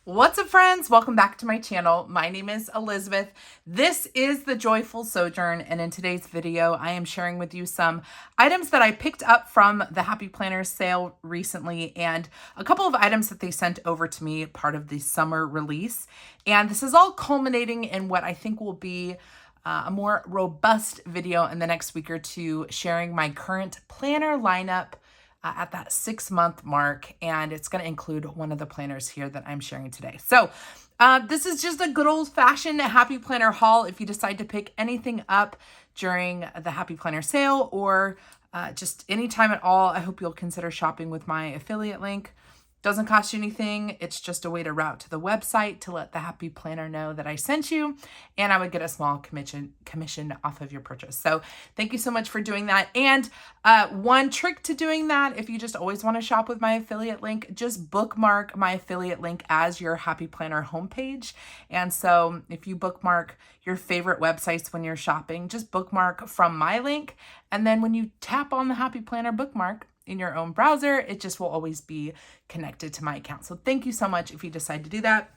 What's up, friends? Welcome back to my channel. My name is Elizabeth. This is the Joyful Sojourn, and in today's video, I am sharing with you some items that I picked up from the Happy Planners sale recently, and a couple of items that they sent over to me, part of the summer release. And this is all culminating in what I think will be a more robust video in the next week or two, sharing my current planner lineup at that 6-month mark, and it's going to include one of the planners here that I'm sharing today. So this is just a good old-fashioned Happy Planner haul. If you decide to pick anything up during the Happy Planner sale or just any time at all, I hope you'll consider shopping with my affiliate link. Doesn't cost you anything. It's just a way to route to the website to let the Happy Planner know that I sent you, and I would get a small commission off of your purchase. So thank you so much for doing that. And one trick to doing that, if you just always want to shop with my affiliate link, just bookmark my affiliate link as your Happy Planner homepage. And so if you bookmark your favorite websites when you're shopping, just bookmark from my link. And then when you tap on the Happy Planner bookmark in your own browser, it just will always be connected to my account. So thank you so much if you decide to do that.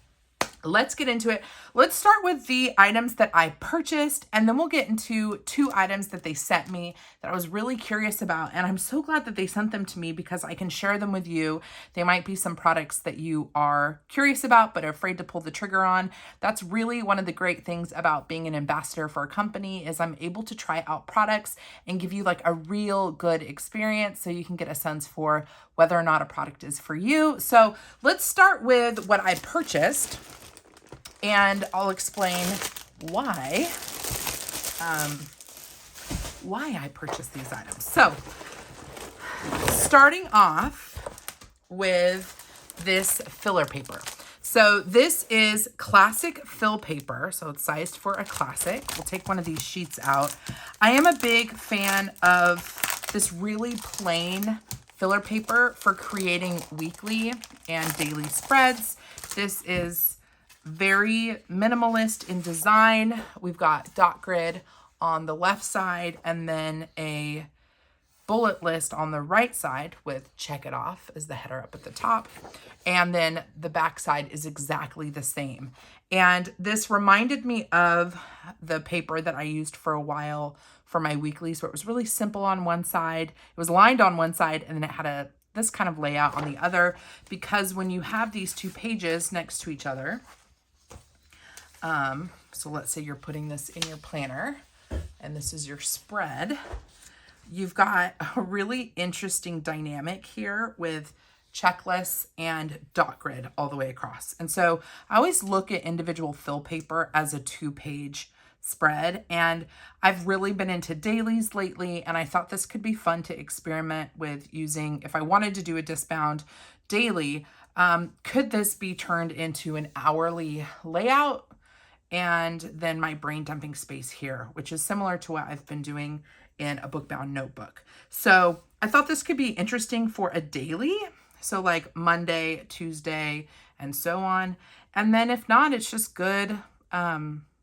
Let's get into it. Let's start with the items that I purchased, and then we'll get into 2 items that they sent me that I was really curious about. And I'm so glad that they sent them to me because I can share them with you. They might be some products that you are curious about but are afraid to pull the trigger on. That's really one of the great things about being an ambassador for a company, is I'm able to try out products and give you like a real good experience so you can get a sense for whether or not a product is for you. So let's start with what I purchased, and I'll explain why I purchased these items. So starting off with this filler paper. So this is classic fill paper. So it's sized for a classic. We'll take one of these sheets out. I am a big fan of this really plain filler paper for creating weekly and daily spreads. This is very minimalist in design. We've got dot grid on the left side and then a bullet list on the right side with check it off as the header up at the top. And then the back side is exactly the same. And this reminded me of the paper that I used for a while for my weeklies, where it was really simple on one side. It was lined on one side and then it had this kind of layout on the other, because when you have these 2 pages next to each other, so let's say you're putting this in your planner and this is your spread, you've got a really interesting dynamic here with checklists and dot grid all the way across. And so I always look at individual fill paper as a 2-page spread, and I've really been into dailies lately, and I thought this could be fun to experiment with using if I wanted to do a disbound daily. Could this be turned into an hourly layout? And then my brain dumping space here, which is similar to what I've been doing in a bookbound notebook. So I thought this could be interesting for a daily. So like Monday, Tuesday, and so on. And then if not, it's just good,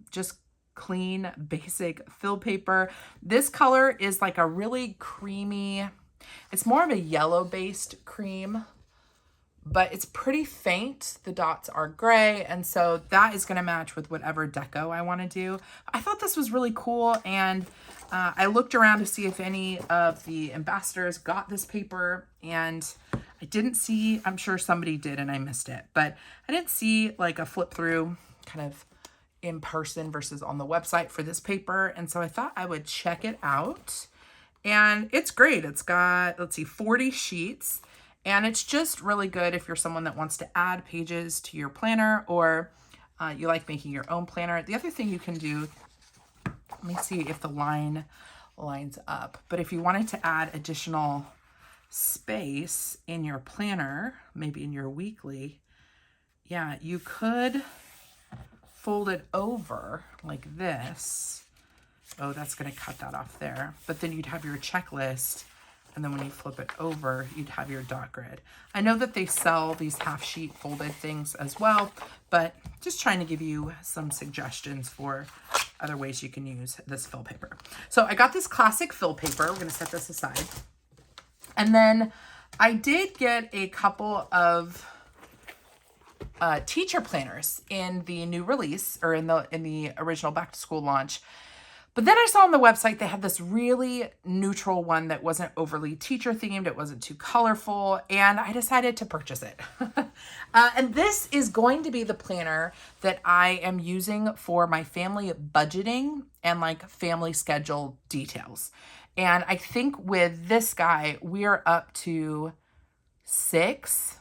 just clean, basic fill paper. This color is like a really creamy, it's more of a yellow-based cream, but it's pretty faint. The dots are gray, and so that is going to match with whatever deco I want to do. I thought this was really cool, and I looked around to see if any of the ambassadors got this paper, and I didn't see, I'm sure somebody did and I missed it, but I didn't see like a flip through kind of in person versus on the website for this paper, and so I thought I would check it out. And it's great. It's got, let's see, 40 sheets. And it's just really good if you're someone that wants to add pages to your planner, or you like making your own planner. The other thing you can do, let me see if the line lines up, but if you wanted to add additional space in your planner, maybe in your weekly, yeah, you could fold it over like this. Oh, that's going to cut that off there. But then you'd have your checklist, and then when you flip it over, you'd have your dot grid. I know that they sell these half sheet folded things as well, but just trying to give you some suggestions for other ways you can use this fill paper. So I got this classic fill paper. We're going to set this aside. And then I did get a couple of teacher planners in the new release, or in the original back to school launch. But then I saw on the website they had this really neutral one that wasn't overly teacher themed. It wasn't too colorful, and I decided to purchase it. And this is going to be the planner that I am using for my family budgeting and like family schedule details. And I think with this guy, we are up to 6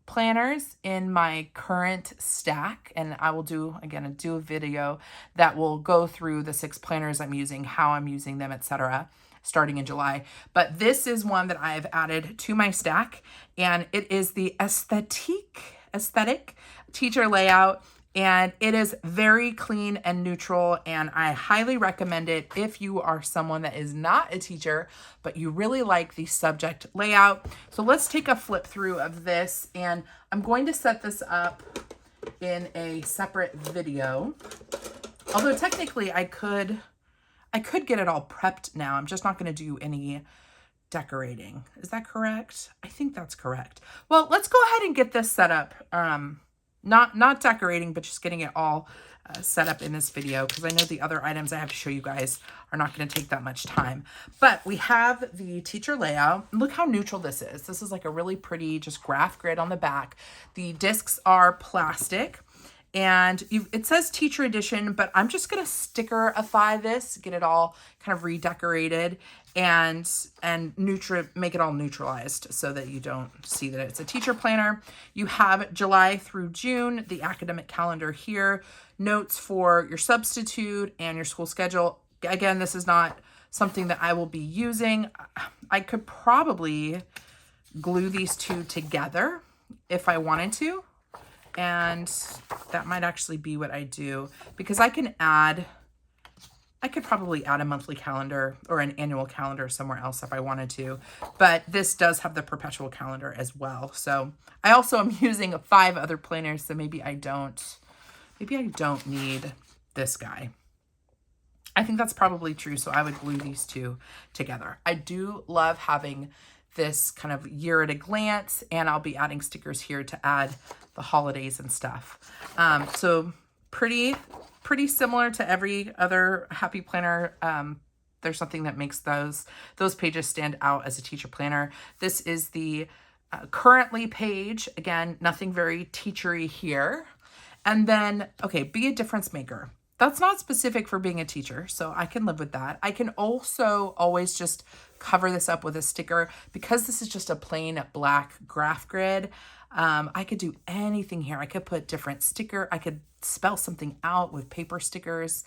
planners in my current stack, and I will do a video that will go through the 6 planners I'm using, how I'm using them, etc., starting in July. But this is one that I've added to my stack, and it is the aesthetic teacher layout. And it is very clean and neutral, and I highly recommend it if you are someone that is not a teacher, but you really like the subject layout. So let's take a flip through of this, and I'm going to set this up in a separate video. Although technically I could get it all prepped now. I'm just not going to do any decorating. Is that correct? I think that's correct. Well, let's go ahead and get this set up. Not decorating, but just getting it all set up in this video, because I know the other items I have to show you guys are not going to take that much time. But we have the teacher layout. Look how neutral this is. This is like a really pretty just graph grid on the back. The discs are plastic, and it says teacher edition, but I'm just going to stickerify this, get it all kind of redecorated, and make it all neutralized so that you don't see that it's a teacher planner. You have July through June, the academic calendar here, notes for your substitute and your school schedule. Again, this is not something that I will be using. I could probably glue these two together if I wanted to, and that might actually be what I do, because I could probably add a monthly calendar or an annual calendar somewhere else if I wanted to, but this does have the perpetual calendar as well. So I also am using 5 other planners, so maybe I don't need this guy. I think that's probably true, so I would glue these two together. I do love having this kind of year at a glance, and I'll be adding stickers here to add the holidays and stuff. So pretty similar to every other happy planner. There's something that makes those pages stand out as a teacher planner. This is the currently page. Again, nothing very teachery here. And then, okay, be a difference maker. That's not specific for being a teacher, so I can live with that. I can also always just cover this up with a sticker. Because this is just a plain black graph grid, I could do anything here. I could put different sticker. I could spell something out with paper stickers,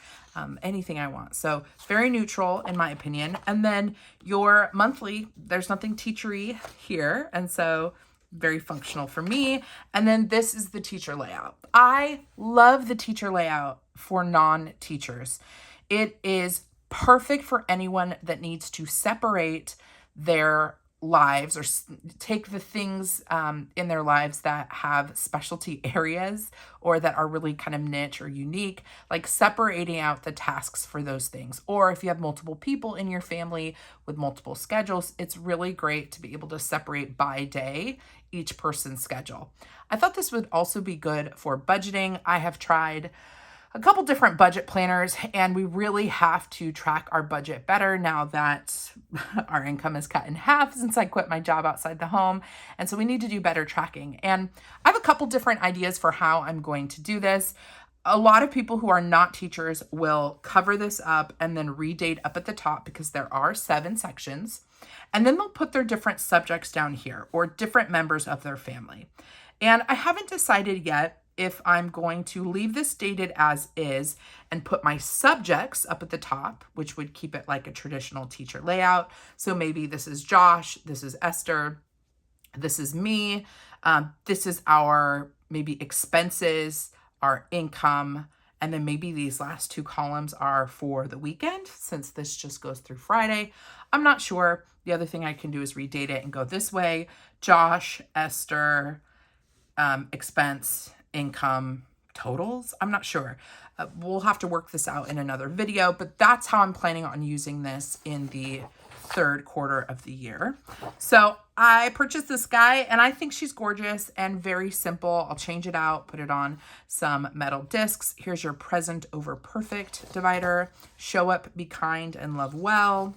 anything I want. So very neutral in my opinion. And then your monthly, there's nothing teachery here. And so very functional for me. And then this is the teacher layout. I love the teacher layout for non-teachers. It is perfect for anyone that needs to separate their lives or take the things in their lives that have specialty areas or that are really kind of niche or unique, like separating out the tasks for those things. Or if you have multiple people in your family with multiple schedules, it's really great to be able to separate by day each person's schedule. I thought this would also be good for budgeting. I have tried a couple different budget planners, and we really have to track our budget better now that our income is cut in half since I quit my job outside the home. And so we need to do better tracking. And I have a couple different ideas for how I'm going to do this. A lot of people who are not teachers will cover this up and then redate up at the top, because there are 7 sections. And then they'll put their different subjects down here or different members of their family. And I haven't decided yet if I'm going to leave this dated as is and put my subjects up at the top, which would keep it like a traditional teacher layout. So maybe this is Josh, this is Esther, this is me, this is our maybe expenses, our income, and then maybe these last 2 columns are for the weekend, since this just goes through Friday. I'm not sure. The other thing I can do is redate it and go this way: Josh, Esther, expense, income, totals. I'm not sure. We'll have to work this out in another video, but that's how I'm planning on using this in the third quarter of the year. So I purchased this guy and I think she's gorgeous and very simple. I'll change it out, put it on some metal discs. Here's your present over perfect divider. Show up, be kind, and love well.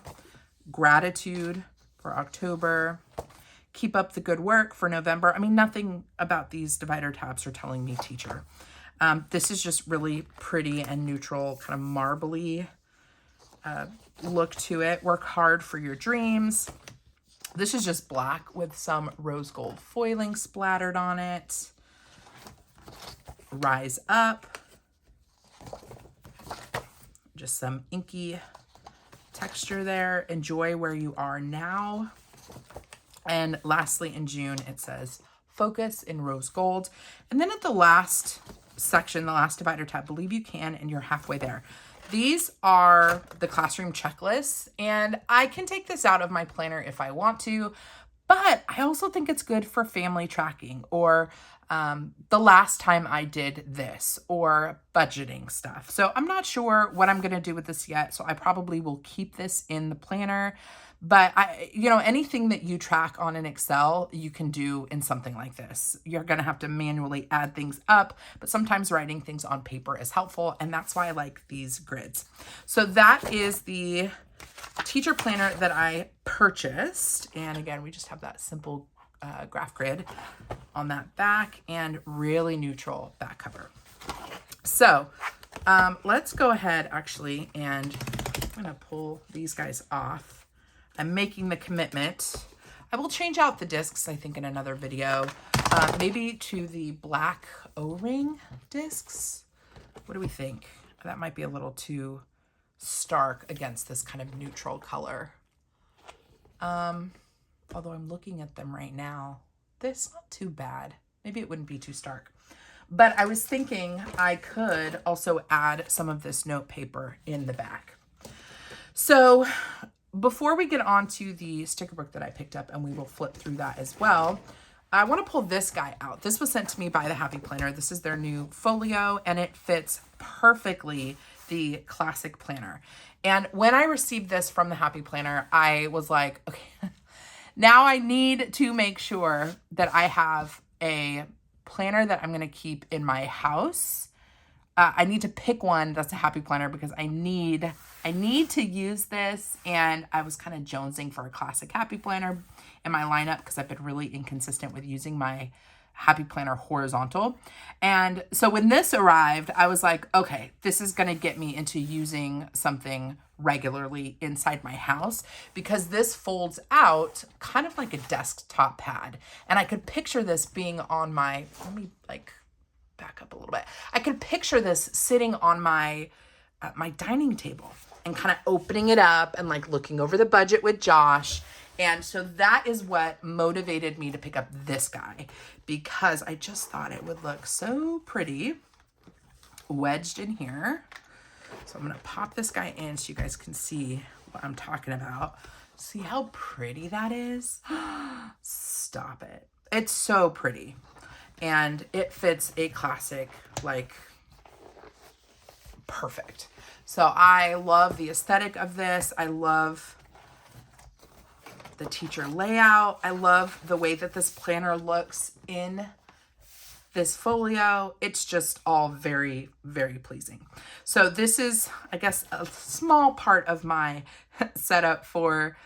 Gratitude for October. Keep up the good work for November. I mean, nothing about these divider tabs are telling me teacher. This is just really pretty and neutral, kind of marbly look to it. Work hard for your dreams. This is just black with some rose gold foiling splattered on it. Rise up. Just some inky texture there. Enjoy where you are now. And lastly, in June, it says focus in rose gold. And then at the last section, the last divider tab, believe you can, and you're halfway there. These are the classroom checklists, and I can take this out of my planner if I want to, but I also think it's good for family tracking or the last time I did this or budgeting stuff. So I'm not sure what I'm going to do with this yet, so I probably will keep this in the planner. But anything that you track on an Excel, you can do in something like this. You're going to have to manually add things up, but sometimes writing things on paper is helpful. And that's why I like these grids. So that is the teacher planner that I purchased. And again, we just have that simple graph grid on that back and really neutral back cover. So let's go ahead actually, and I'm going to pull these guys off. I'm making the commitment. I will change out the discs, I think, in another video, maybe to the black O-ring discs. What do we think? That might be a little too stark against this kind of neutral color. Although I'm looking at them right now, this not too bad. Maybe it wouldn't be too stark. But I was thinking I could also add some of this note paper in the back. So before we get on to the sticker book that I picked up, and we will flip through that as well, I want to pull this guy out. This was sent to me by the Happy Planner. This is their new folio, and it fits perfectly the classic planner. And when I received this from the Happy Planner, I was like, okay, now I need to make sure that I have a planner that I'm going to keep in my house. I need to pick one that's a Happy Planner because I need to use this, and I was kind of jonesing for a classic Happy Planner in my lineup because I've been really inconsistent with using my Happy Planner horizontal. And so when this arrived, I was like, okay, this is going to get me into using something regularly inside my house because this folds out kind of like a desktop pad. And I could picture this being on my, let me back up a little bit. I could picture this sitting on my my dining table and kind of opening it up and looking over the budget with Josh. And so that is what motivated me to pick up this guy because I just thought it would look so pretty wedged in here. So I'm going to pop this guy in so you guys can see what I'm talking about. See how pretty that is? Stop it. It's so pretty. And it fits a classic, perfect. So I love the aesthetic of this. I love the teacher layout. I love the way that this planner looks in this folio. It's just all very, very pleasing. So this is, I guess, a small part of my setup for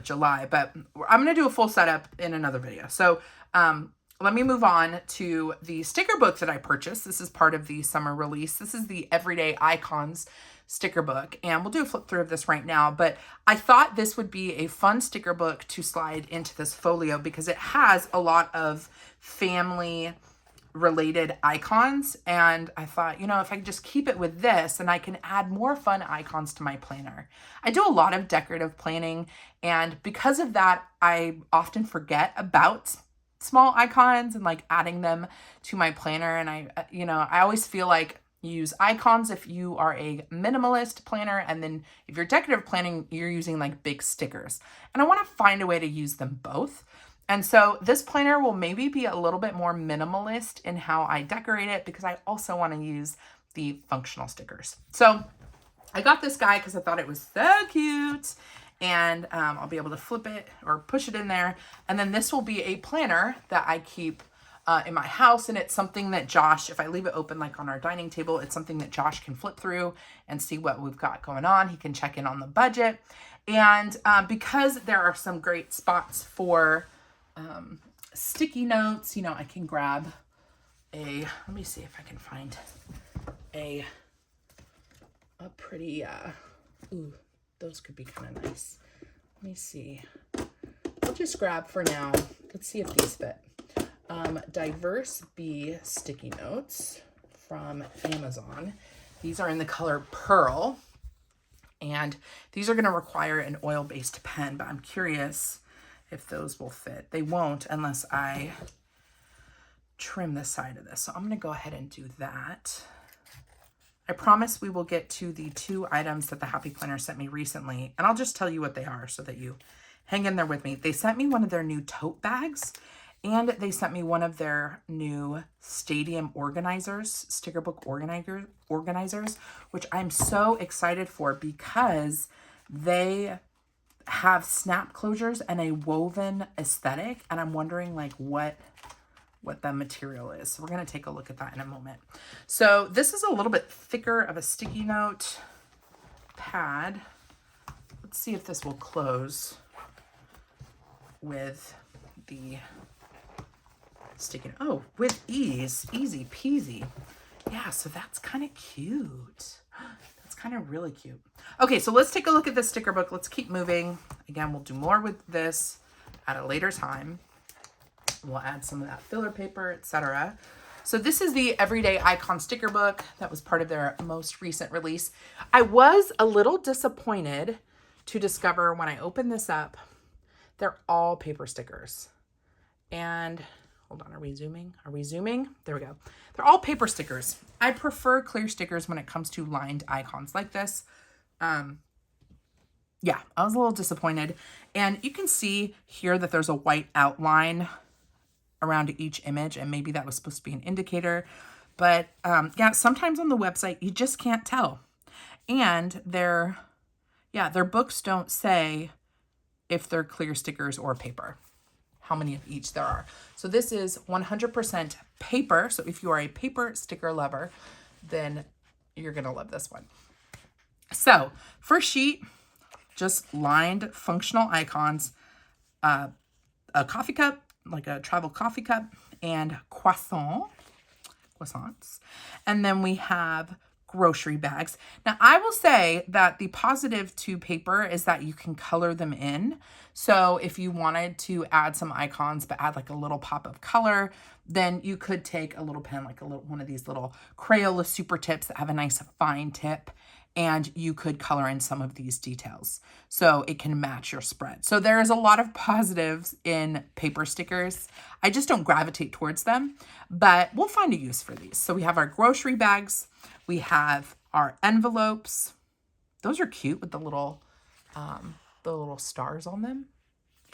July, but I'm going to do a full setup in another video. So, let me move on to the sticker book that I purchased. This is part of the summer release. This is the Everyday Icons sticker book, and we'll do a flip through of this right now, but I thought this would be a fun sticker book to slide into this folio because it has a lot of family related icons, and I thought, if I could just keep it with this, and I can add more fun icons to my planner. I do a lot of decorative planning, and because of that, I often forget about small icons and adding them to my planner. And I always feel like you use icons if you are a minimalist planner, and then if you're decorative planning, you're using big stickers. And I want to find a way to use them both. And so this planner will maybe be a little bit more minimalist in how I decorate it because I also want to use the functional stickers. So I got this guy because I thought it was so cute. and I'll be able to flip it or push it in there. And then this will be a planner that I keep in my house, and it's something that Josh, if I leave it open like on our dining table, it's something that Josh can flip through and see what we've got going on. He can check in on the budget. And because there are some great spots for sticky notes, you know, I can grab let me see if I can find a pretty, ooh, those could be kind of nice. Let me see. I'll just grab for now. Let's see if these fit. Diverse Bee sticky notes from Amazon. These are in the color Pearl, and these are going to require an oil-based pen, but I'm curious if those will fit. They won't unless I trim the side of this. So I'm going to go ahead and do that. I promise we will get to the 2 items that the Happy Planner sent me recently, and I'll just tell you what they are so that you hang in there with me. They sent me one of their new tote bags, and they sent me one of their new stadium organizers, sticker book organizers, which I'm so excited for because they have snap closures and a woven aesthetic, and I'm wondering like what the material is. So we're going to take a look at that in a moment. So this is a little bit thicker of a sticky note pad. Let's see if this will close with the sticky. Oh, with ease, easy peasy. Yeah, so that's kind of cute. That's kind of really cute. Okay, so let's take a look at this sticker book. Let's keep moving. Again, we'll do more with this at a later time. We'll add some of that filler paper, etc. So this is the Everyday Icon sticker book that was part of their most recent release. I was a little disappointed to discover when I opened this up, they're all paper stickers. And hold on, are we zooming? Are we zooming? There we go. They're all paper stickers. I prefer clear stickers when it comes to lined icons like this. Yeah, I was a little disappointed. And you can see here that there's a white outline around each image, and maybe that was supposed to be an indicator. But yeah, sometimes on the website, you just can't tell. And their books don't say if they're clear stickers or paper, how many of each there are. So this is 100% paper. So if you are a paper sticker lover, then you're going to love this one. So first sheet, just lined functional icons, a coffee cup, like a travel coffee cup, and croissants. And then we have grocery bags. Now, I will say that the positive to paper is that you can color them in. So if you wanted to add some icons, but add like a little pop of color, then you could take a little pen, like one of these little Crayola super tips that have a nice fine tip, and you could color in some of these details so it can match your spread. So there is a lot of positives in paper stickers. I just don't gravitate towards them, but we'll find a use for these. So we have our grocery bags. We have our envelopes. Those are cute with the little stars on them.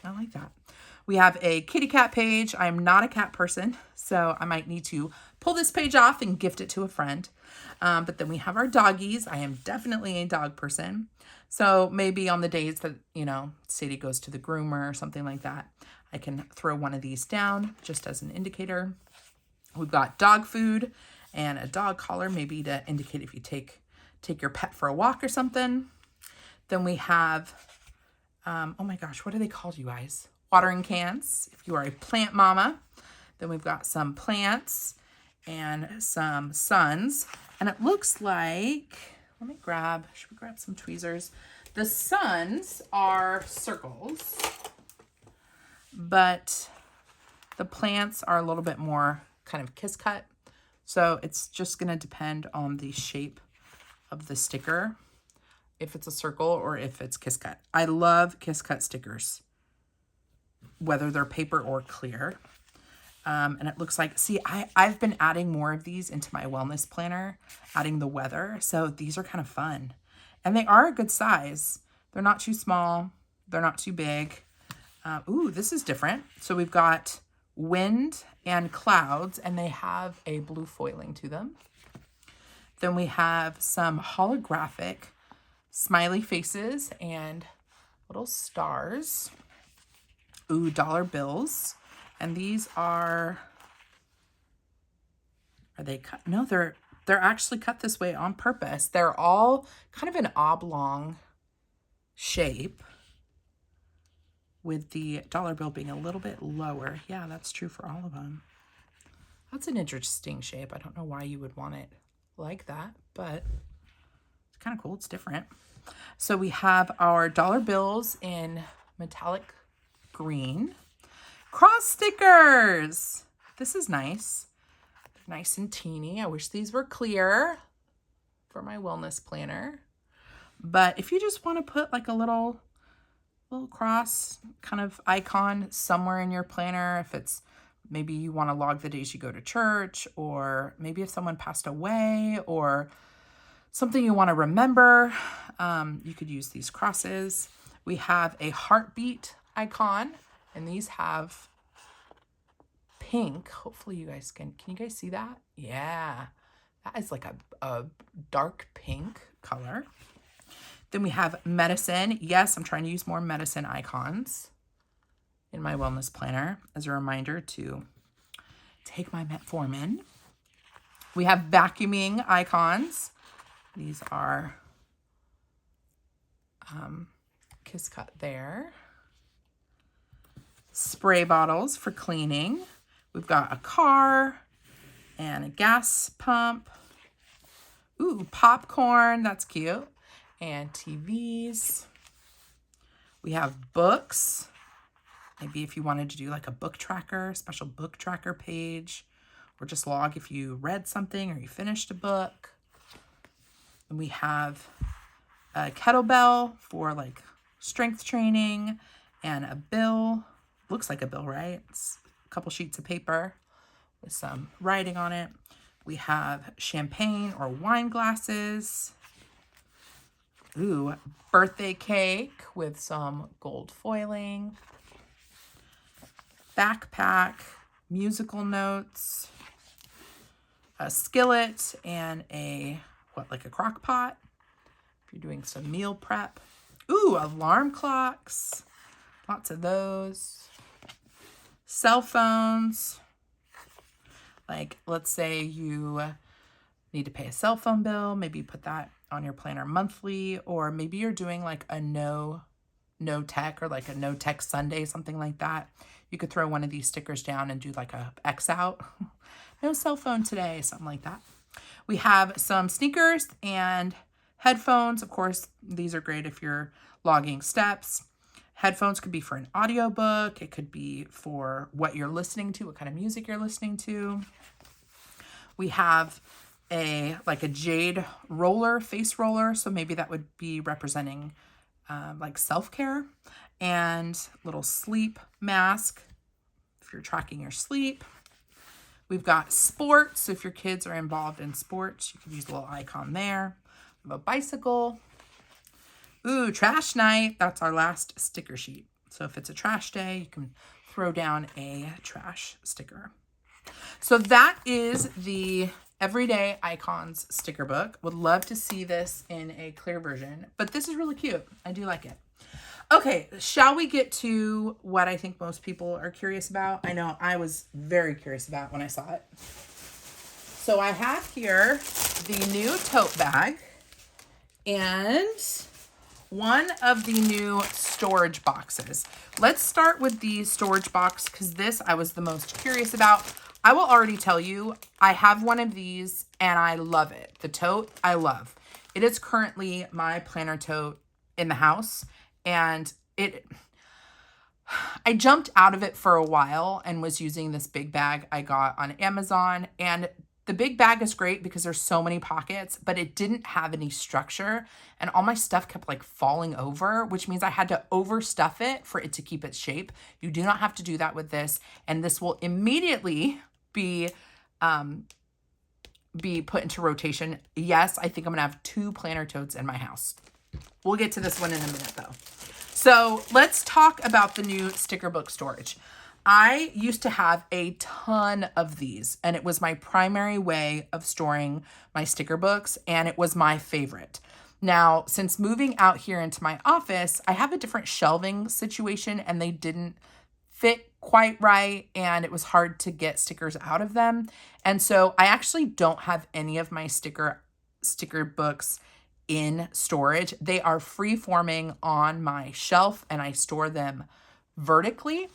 I like that. We have a kitty cat page. I'm not a cat person, so I might need to pull this page off and gift it to a friend. But then we have our doggies. I am definitely a dog person. So maybe on the days that, Sadie goes to the groomer or something like that, I can throw one of these down just as an indicator. We've got dog food and a dog collar, maybe to indicate if you take your pet for a walk or something. Then we have, oh my gosh, what are they called, you guys? Watering cans, if you are a plant mama. Then we've got some plants and some suns. And it looks like, should we grab some tweezers? The suns are circles, but the plants are a little bit more kind of kiss cut. So it's just going to depend on the shape of the sticker, if it's a circle or if it's kiss cut. I love kiss cut stickers, whether they're paper or clear. And it looks like, see, I've been adding more of these into my wellness planner, adding the weather. So these are kind of fun. And they are a good size. They're not too small. They're not too big. Ooh, this is different. So we've got wind and clouds, and they have a blue foiling to them. Then we have some holographic smiley faces and little stars. Ooh, dollar bills. And these are they cut? No, they're actually cut this way on purpose. They're all kind of an oblong shape, with the dollar bill being a little bit lower. Yeah, that's true for all of them. That's an interesting shape. I don't know why you would want it like that, but it's kind of cool. It's different. So we have our dollar bills in metallic green. Cross stickers. This is nice. They're nice and teeny. I wish these were clear for my wellness planner. But if you just want to put like a little cross kind of icon somewhere in your planner, if it's maybe you want to log the days you go to church, or maybe if someone passed away, or something you want to remember, you could use these crosses. We have a heartbeat icon, and these have pink. Hopefully you guys can you guys see that? Yeah, that is like a dark pink color. Then we have medicine. Yes, I'm trying to use more medicine icons in my wellness planner as a reminder to take my metformin. We have vacuuming icons. These are kiss cut there. Spray bottles for cleaning. We've got a car and a gas pump. Ooh, popcorn. That's cute. And TVs. We have books. Maybe if you wanted to do like a book tracker, special book tracker page, or just log if you read something or you finished a book. And we have a kettlebell for like strength training, and a bill. Looks like a bill, right? It's a couple sheets of paper with some writing on it. We have champagne or wine glasses. Ooh, birthday cake with some gold foiling. Backpack, musical notes, a skillet, and like a crock pot if you're doing some meal prep. Ooh, alarm clocks, lots of those. Cell phones, like let's say you need to pay a cell phone bill, maybe put that on your planner monthly, or maybe you're doing like a no tech, or like a no tech Sunday, something like that. You could throw one of these stickers down and do like a X out. No cell phone today, something like that. We have some sneakers and headphones. Of course, these are great if you're logging steps. Headphones could be for an audiobook. It could be for what you're listening to, what kind of music you're listening to. We have a jade roller, face roller. So maybe that would be representing like self-care, and little sleep mask if you're tracking your sleep. We've got sports. So if your kids are involved in sports, you can use a little icon there. We have a bicycle. Ooh, trash night. That's our last sticker sheet. So if it's a trash day, you can throw down a trash sticker. So that is the Everyday Icons sticker book. Would love to see this in a clear version, but this is really cute. I do like it. Okay, shall we get to what I think most people are curious about? I know I was very curious about when I saw it. So I have here the new tote bag and one of the new storage boxes. Let's start with the storage box because this I was the most curious about. I will already tell you, I have one of these and I love it. The tote, I love. It is currently my planner tote in the house, and I jumped out of it for a while and was using this big bag I got on Amazon, and the big bag is great because there's so many pockets, but it didn't have any structure, and all my stuff kept like falling over, which means I had to overstuff it for it to keep its shape. You do not have to do that with this, and this will immediately be put into rotation. Yes, I think I'm gonna have 2 planner totes in my house. We'll get to this one in a minute though. So let's talk about the new sticker book storage. I used to have a ton of these, and it was my primary way of storing my sticker books, and it was my favorite. Now, since moving out here into my office, I have a different shelving situation and they didn't fit quite right and it was hard to get stickers out of them. And so I actually don't have any of my sticker books in storage. They are free forming on my shelf and I store them vertically.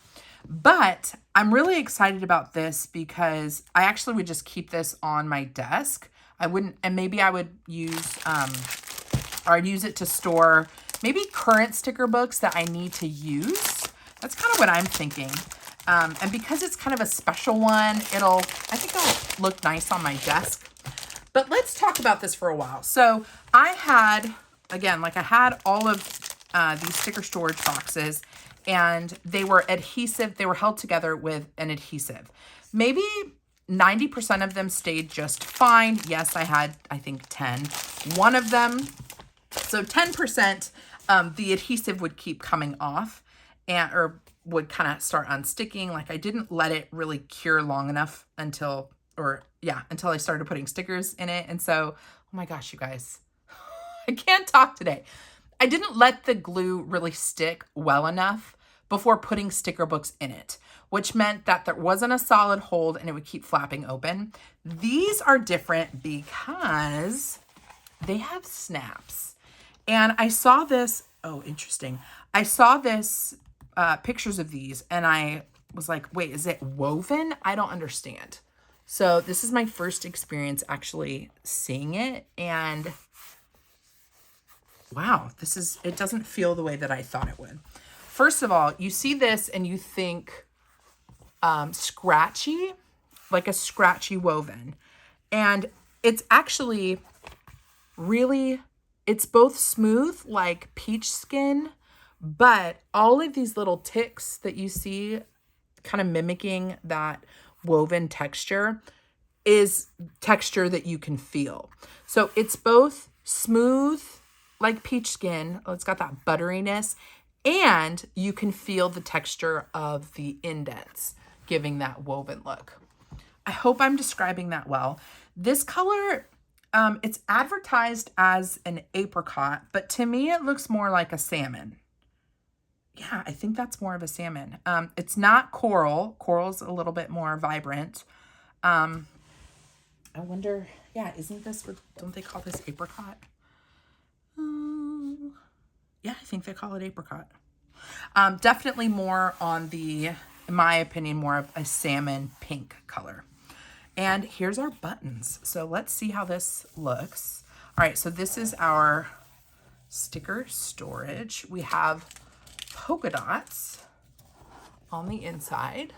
But I'm really excited about this because I actually would just keep this on my desk. I wouldn't, and maybe I would use, or I'd use it to store maybe current sticker books that I need to use. That's kind of what I'm thinking. And because it's kind of a special one, I think it'll look nice on my desk. But let's talk about this for a while. So I had, again, like I had all of these sticker storage boxes and they were adhesive. They were held together with an adhesive. Maybe 90% of them stayed just fine. Yes, I had, I think 10. One of them, so 10%, the adhesive would keep coming off or would kind of start unsticking. Like I didn't let it really cure long enough until I started putting stickers in it. And so, oh my gosh, you guys, I can't talk today. I didn't let the glue really stick well enough before putting sticker books in it, which meant that there wasn't a solid hold and it would keep flapping open. These are different because they have snaps. And I saw this, oh, interesting. I saw this, pictures of these and I was like, wait, is it woven? I don't understand. So this is my first experience actually seeing it and wow, it doesn't feel the way that I thought it would. First of all, you see this and you think scratchy, like a scratchy woven. And it's actually it's both smooth like peach skin, but all of these little ticks that you see kind of mimicking that woven texture is texture that you can feel. So it's both smooth like peach skin. Oh, it's got that butteriness and you can feel the texture of the indents giving that woven look. I hope I'm describing that well. This color, it's advertised as an apricot, but to me it looks more like a salmon. Yeah, I think that's more of a salmon. It's not coral. Coral's a little bit more vibrant. I wonder, yeah, don't they call this apricot? Yeah, I think they call it apricot. Definitely more on in my opinion, more of a salmon pink color. And here's our buttons. So let's see how this looks. All right, so this is our sticker storage. We have polka dots on the inside.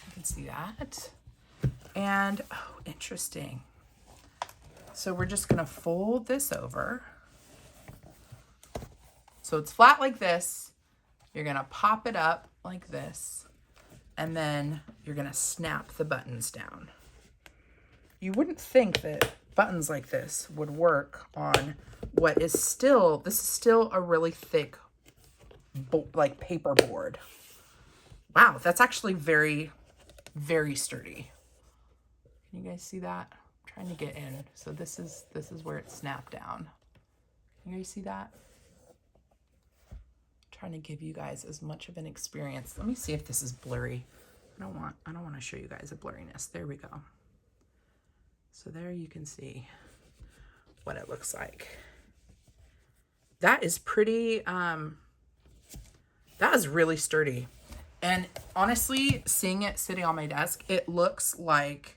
You can see that. And, oh, interesting. So we're just gonna fold this over. So it's flat like this. You're gonna pop it up like this. And then you're gonna snap the buttons down. You wouldn't think that buttons like this would work on this is still a really thick like paper board. Wow, that's actually very, very sturdy. Can you guys see that? I'm trying to get in. So this is where it's snapped down. Can you guys see that? I'm trying to give you guys as much of an experience. Let me see if this is blurry. I don't want to show you guys a blurriness. There we go. So there you can see what it looks like. That is pretty, that is really sturdy. And honestly, seeing it sitting on my desk, it looks like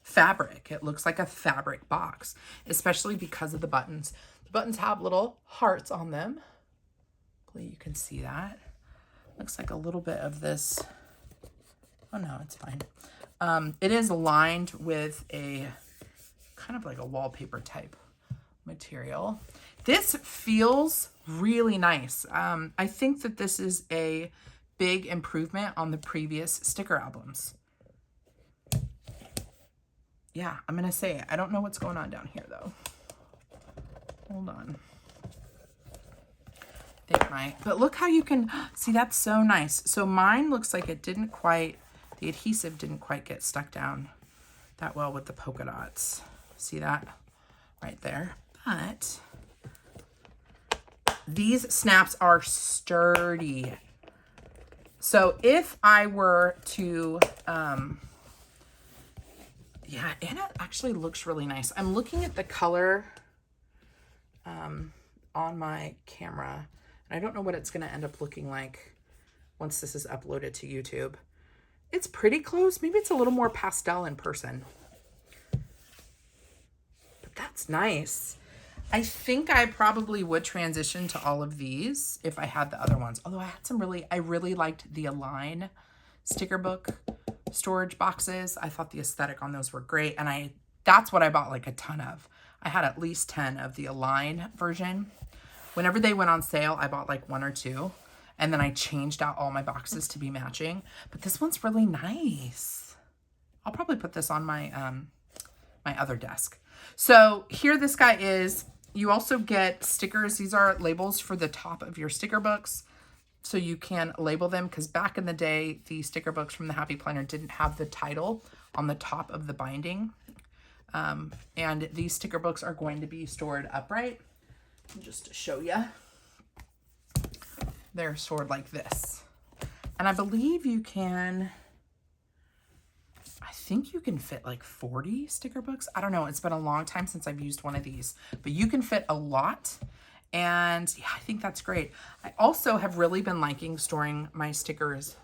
fabric. It looks like a fabric box, especially because of the buttons. The buttons have little hearts on them. Hopefully you can see that. Looks like a little bit of this. Oh no, it's fine. It is lined with a kind of like a wallpaper type material. This feels really nice. I think that this is a big improvement on the previous sticker albums. Yeah, I'm gonna say it. I don't know what's going on down here though. Hold on. But look how you can see, that's so nice. So mine looks like it didn't quite, the adhesive didn't quite get stuck down that well with the polka dots. See that right there? but these snaps are sturdy. So if I were to, yeah, and it actually looks really nice. I'm looking at the color on my camera, and I don't know what it's going to end up looking like once this is uploaded to YouTube. It's pretty close. Maybe it's a little more pastel in person. But that's nice. I think I probably would transition to all of these if I had the other ones. Although I really liked the Align sticker book storage boxes. I thought the aesthetic on those were great. And that's what I bought like a ton of. I had at least 10 of the Align version. Whenever they went on sale, I bought like 1 or 2. And then I changed out all my boxes to be matching. But this one's really nice. I'll probably put this on my my other desk. So here this guy is. You also get stickers. These are labels for the top of your sticker books. So you can label them, because back in the day, the sticker books from the Happy Planner didn't have the title on the top of the binding. And these sticker books are going to be stored upright. Just to show you, they're stored like this. And I believe you can, I think you can fit like 40 sticker books. I don't know. It's been a long time since I've used one of these, but you can fit a lot. And yeah, I think that's great. I also have really been liking storing my stickers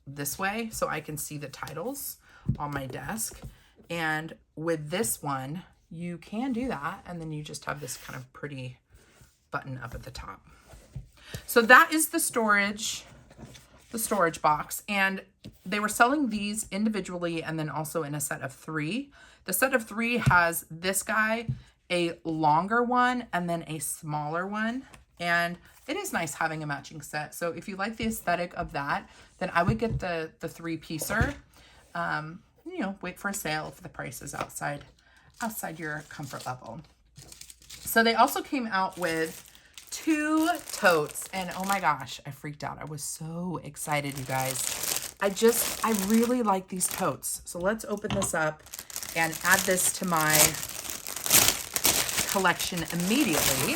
this way so I can see the titles on my desk. And with this one, you can do that. And then you just have this kind of pretty button up at the top. So that is the storage box. And they were selling these individually and then also in a set of 3. The set of 3 has this guy, a longer one, and then a smaller one. And it is nice having a matching set. So if you like the aesthetic of that, then I would get the 3-piecer. You know, wait for a sale if the price is outside your comfort level. So they also came out with 2 totes, and oh my gosh, I freaked out. I was so excited, you guys. I really like these totes. So let's open this up and add this to my collection immediately.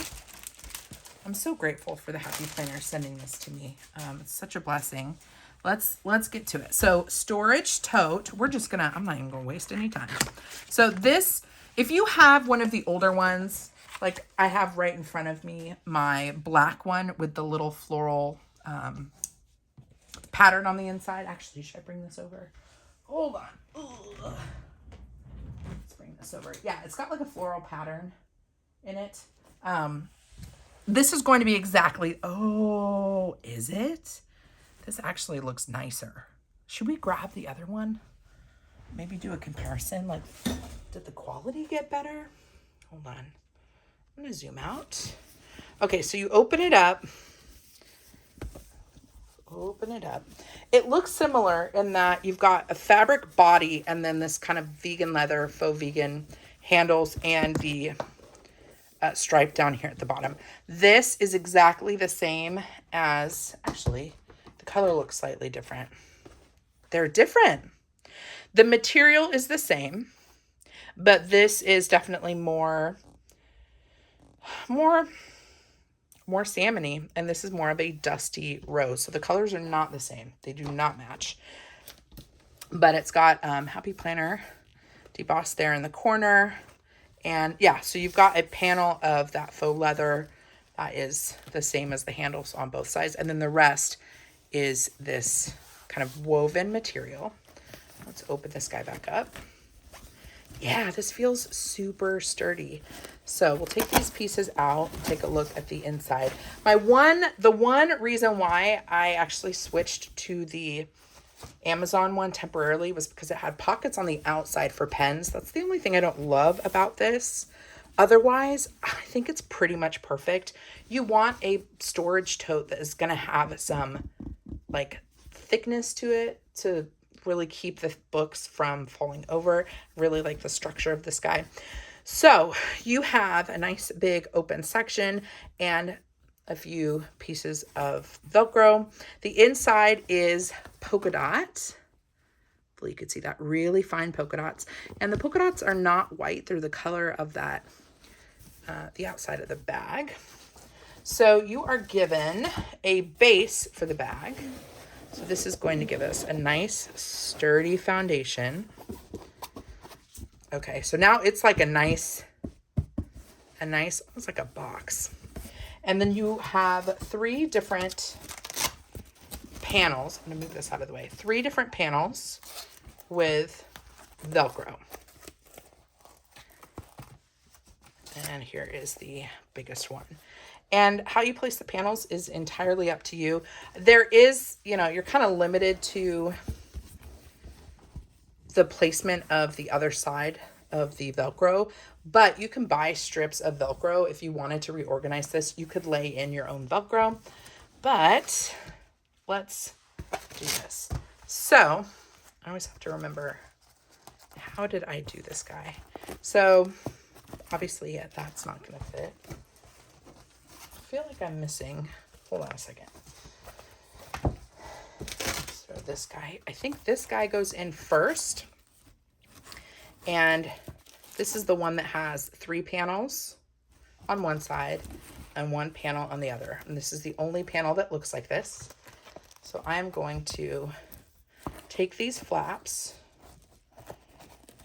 I'm so grateful for the Happy Planner sending this to me. It's such a blessing. Let's get to it. So storage tote, I'm not even gonna waste any time. So this, if you have one of the older ones, like I have right in front of me, my black one with the little floral pattern on the inside. Actually, should I bring this over? Hold on. Ugh. Let's bring this over. Yeah, it's got like a floral pattern in it. This is going to be exactly, oh, is it? This actually looks nicer. Should we grab the other one? Maybe do a comparison. Like, did the quality get better? Hold on. I'm going to zoom out. Okay, so you open it up. Open it up. It looks similar in that you've got a fabric body and then this kind of vegan leather, faux vegan handles and the stripe down here at the bottom. This is exactly the same as, actually, the color looks slightly different. They're different. The material is the same, but this is definitely more salmony, and this is more of a dusty rose. So the colors are not the same. They do not match. But it's got Happy Planner debossed there in the corner. And yeah, so you've got a panel of that faux leather that is the same as the handles on both sides. And then the rest is this kind of woven material. Let's open this guy back up. Yeah, this feels super sturdy. So we'll take these pieces out and take a look at the inside. The one reason why I actually switched to the Amazon one temporarily was because it had pockets on the outside for pens. That's the only thing I don't love about this. Otherwise, I think it's pretty much perfect. You want a storage tote that is going to have some like thickness to it to really keep the books from falling over. Really like the structure of this guy. So you have a nice big open section and a few pieces of Velcro. The inside is polka dot. Hopefully you could see that, really fine polka dots. And the polka dots are not white. They're the color of that the outside of the bag. So you are given a base for the bag. So this is going to give us a nice sturdy foundation. Okay, so now it's like a nice, almost like a box. And then you have 3 different panels. I'm gonna move this out of the way. 3 different panels with Velcro. And here is the biggest one. And how you place the panels is entirely up to you. There is, you're kind of limited to the placement of the other side of the Velcro, but you can buy strips of Velcro if you wanted to reorganize this. You could lay in your own Velcro, but let's do this. So I always have to remember, how did I do this guy? So obviously that's not going to fit. I feel like I'm missing, hold on a second. So this guy, I think this guy goes in first. And this is the one that has 3 panels on one side and 1 panel on the other. And this is the only panel that looks like this. So I'm going to take these flaps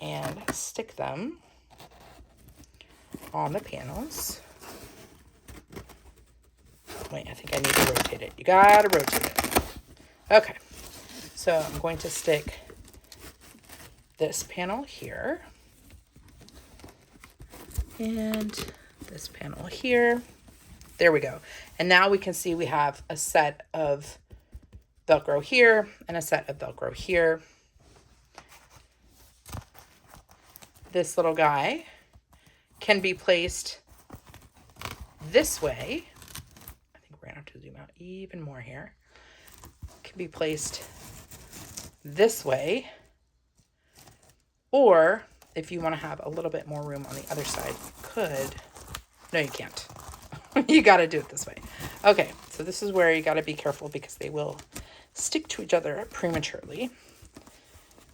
and stick them on the panels. Wait, I think I need to rotate it. You gotta rotate it. Okay, so I'm going to stick this panel here and this panel here. There we go. And now we can see we have a set of Velcro here and a set of Velcro here. This little guy can be placed this way. I think we're gonna have to zoom out even more here. Can be placed this way, or if you want to have a little bit more room on the other side, you could. No, you can't. You got to do it this way. Okay, so this is where you got to be careful because they will stick to each other prematurely.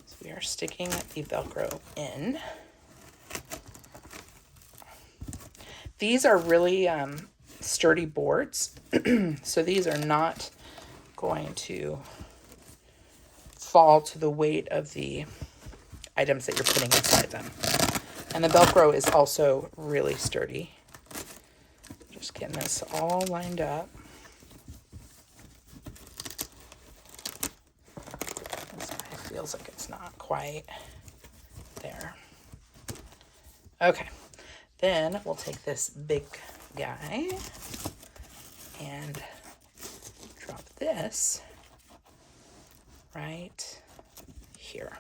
So we are sticking the Velcro in. These are really sturdy boards, so these are not going to fall to the weight of the items that you're putting inside them. And the Velcro is also really sturdy. Just getting this all lined up. It feels like it's not quite there. Okay, then we'll take this big guy and drop this right here.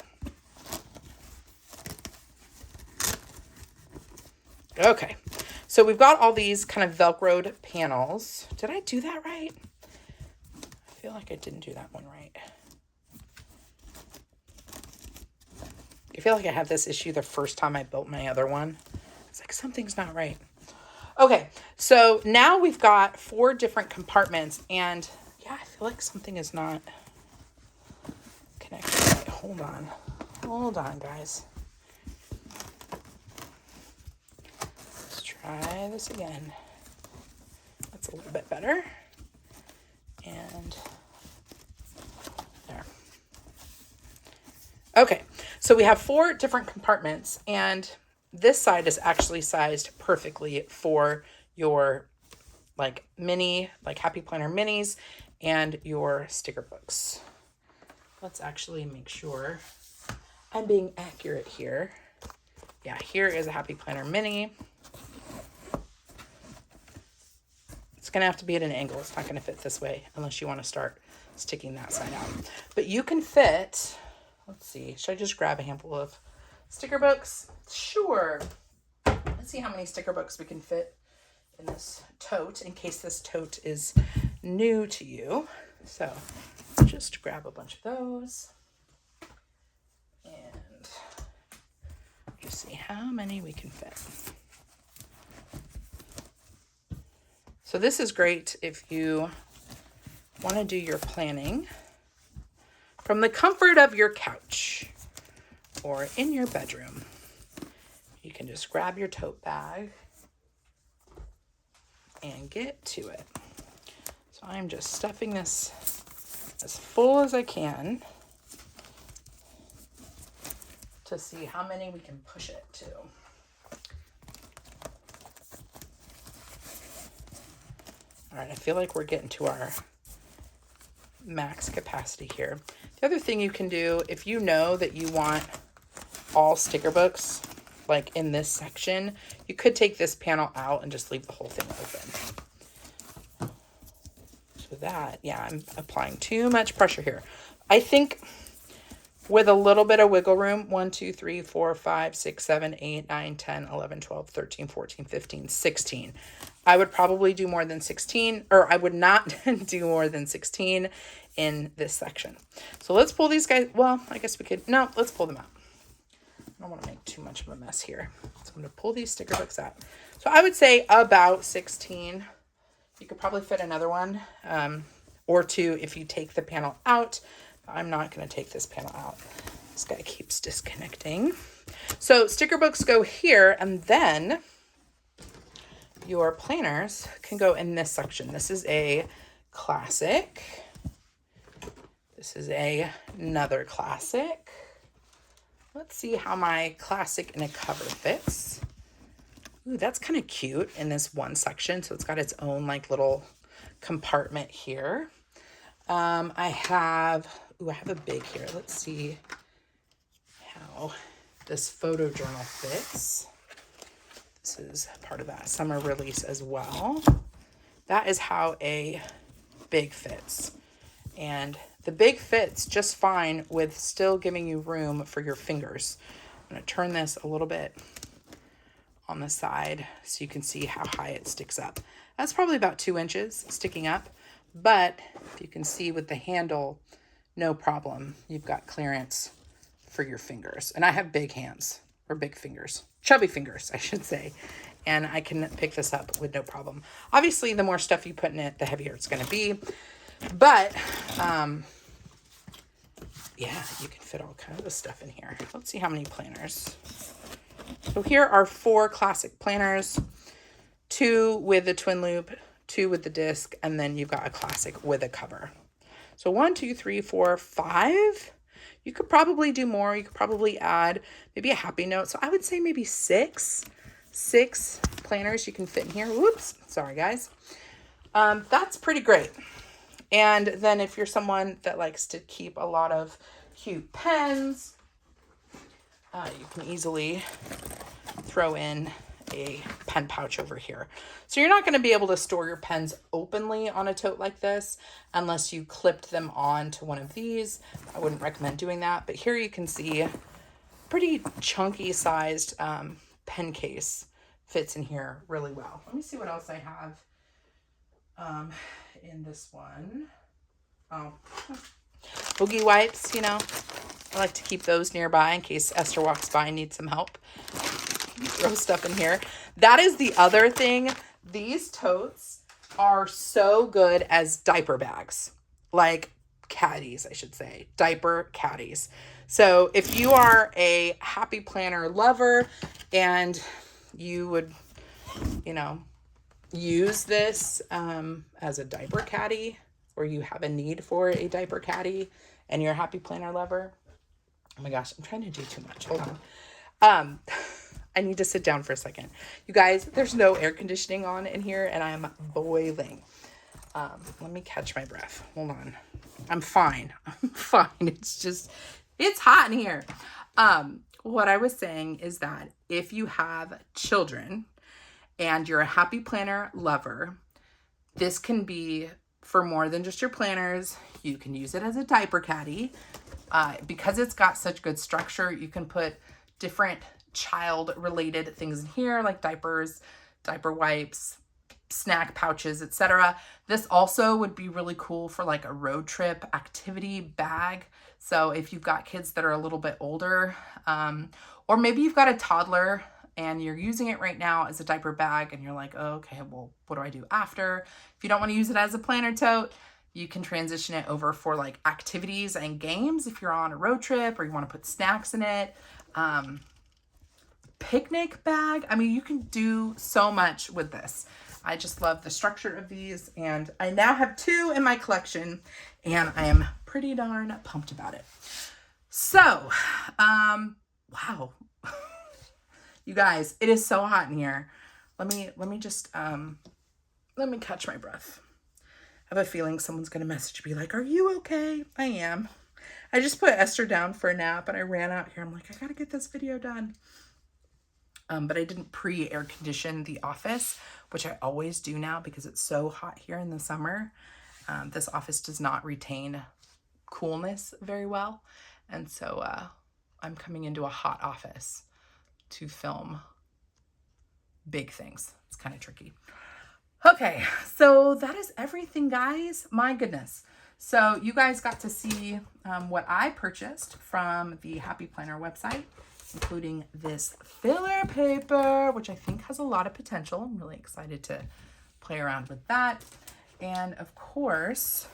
Okay, so we've got all these kind of Velcroed panels. Did I do that right? I feel like I didn't do that one right. I feel like I had this issue the first time I built my other one. It's like, something's not right. Okay, so now we've got 4 different compartments, and yeah, I feel like something is not connected right. Hold on, guys. Let's try this again. That's a little bit better. And there. Okay, so we have 4 different compartments, and this side is actually sized perfectly for your mini, Happy Planner minis and your sticker books. Let's actually make sure I'm being accurate here. Yeah, here is a Happy Planner mini. It's gonna have to be at an angle. It's not gonna fit this way unless you want to start sticking that side out. But you can fit, let's see, should I just grab a handful of sticker books? Sure. Let's see how many sticker books we can fit in this tote, in case this tote is new to you. So just grab a bunch of those and just see how many we can fit. So this is great if you want to do your planning from the comfort of your couch or in your bedroom. You can just grab your tote bag and get to it. So I'm just stuffing this as full as I can to see how many we can push it to. All right, I feel like we're getting to our max capacity here. The other thing you can do, if you know that you want all sticker books, like in this section, you could take this panel out and just leave the whole thing open. So that, yeah, I'm applying too much pressure here. I think with a little bit of wiggle room, 1, 2, 3, 4, 5, 6, 7, 8, 9, 10, 11, 12, 13, 14, 15, 16. I would probably do more than 16, or I would not do more than 16 in this section. So let's pull these guys. Well, I guess we could, no, let's pull them out. I don't want to make too much of a mess here. So I'm going to pull these sticker books out. So I would say about 16. You could probably fit another one or two if you take the panel out. I'm not going to take this panel out. This guy keeps disconnecting. So sticker books go here, and then your planners can go in this section. This is a classic. This is another classic. Let's see how my classic in a cover fits. Ooh, that's kind of cute in this one section. So it's got its own like little compartment here. I have a big here. Let's see how this photo journal fits. This is part of that summer release as well. That is how a big fits. And the big fits just fine with still giving you room for your fingers. I'm going to turn this a little bit on the side so you can see how high it sticks up. That's probably about 2 inches sticking up, but if you can see with the handle, no problem. You've got clearance for your fingers. And I have big hands, or big fingers, chubby fingers, I should say. And I can pick this up with no problem. Obviously, the more stuff you put in it, the heavier it's going to be. But, yeah, you can fit all kinds of stuff in here. Let's see how many planners. So here are 4 classic planners, 2 with the twin loop, 2 with the disc, and then you've got a classic with a cover. So 1, 2, 3, 4, 5. You could probably do more. You could probably add maybe a happy note. So I would say maybe 6 planners you can fit in here. Whoops. Sorry, guys. That's pretty great. And then if you're someone that likes to keep a lot of cute pens, you can easily throw in a pen pouch over here. So you're not going to be able to store your pens openly on a tote like this unless you clipped them on to one of these. I wouldn't recommend doing that, but here you can see pretty chunky sized pen case fits in here really well. Let me see what else I have in this one. Oh, boogie wipes, you know, I like to keep those nearby in case Esther walks by and needs some help. Throw stuff in here. That is the other thing. These totes are so good as diaper bags, like caddies, I should say, diaper caddies. So if you are a happy planner lover and you would, you know, use this as a diaper caddy, or you have a need for a diaper caddy and you're a happy planner lover. Oh my gosh, I'm trying to do too much. Hold on. I need to sit down for a second. You guys, there's no air conditioning on in here and I'm boiling. Let me catch my breath. Hold on. I'm fine. I'm fine. It's just, it's hot in here. What I was saying is that if you have children and you're a happy planner lover, this can be for more than just your planners. You can use it as a diaper caddy. Because it's got such good structure, you can put different child-related things in here, like diapers, diaper wipes, snack pouches, etc. This also would be really cool for like a road trip activity bag. So if you've got kids that are a little bit older, or maybe you've got a toddler and you're using it right now as a diaper bag and you're like, oh, okay, well, what do I do after? If you don't want to use it as a planner tote, you can transition it over for like activities and games if you're on a road trip or you want to put snacks in it. Picnic bag. I mean, you can do so much with this. I just love the structure of these, and I now have 2 in my collection, and I am pretty darn pumped about it. So, wow. You guys, it is so hot in here. Let me just, let me catch my breath. I have a feeling someone's going to message me like, are you okay? I am. I just put Esther down for a nap and I ran out here. I'm like, I got to get this video done. But I didn't pre-air condition the office, which I always do now because it's so hot here in the summer. This office does not retain coolness very well. And so I'm coming into a hot office to film big things. It's kind of tricky. Okay, so that is everything, guys. My goodness. So you guys got to see what I purchased from the Happy Planner website, including this filler paper, which I think has a lot of potential. I'm really excited to play around with that. And of course,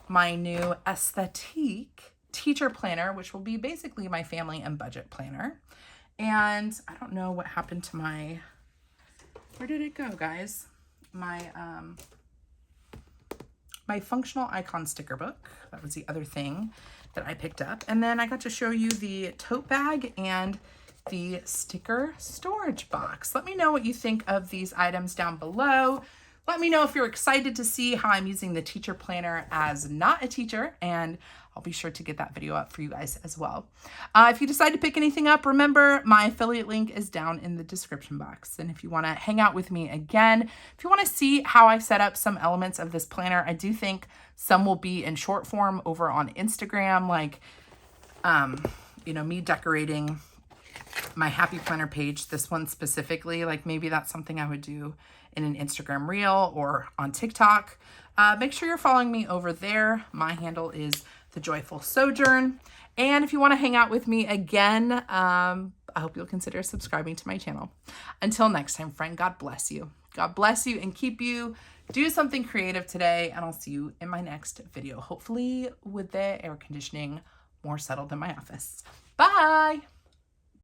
my new Aesthetique teacher planner, which will be basically my family and budget planner. And I don't know what happened to my, where did it go, guys? My my functional icon sticker book. That was the other thing that I picked up. And then I got to show you the tote bag and the sticker storage box. Let me know what you think of these items down below. Let me know if you're excited to see how I'm using the teacher planner as not a teacher, and I'll be sure to get that video up for you guys as well. If you decide to pick anything up, remember my affiliate link is down in the description box. And if you want to hang out with me again, if you want to see how I set up some elements of this planner, I do think some will be in short form over on Instagram, like, you know, me decorating my Happy Planner page, this one specifically, like maybe that's something I would do in an Instagram reel or on TikTok. Make sure you're following me over there. My handle is The Joyful Sojourn. And if you want to hang out with me again, I hope you'll consider subscribing to my channel. Until next time, friend, God bless you. God bless you and keep you. Do something creative today, and I'll see you in my next video, hopefully with the air conditioning more settled in my office. Bye.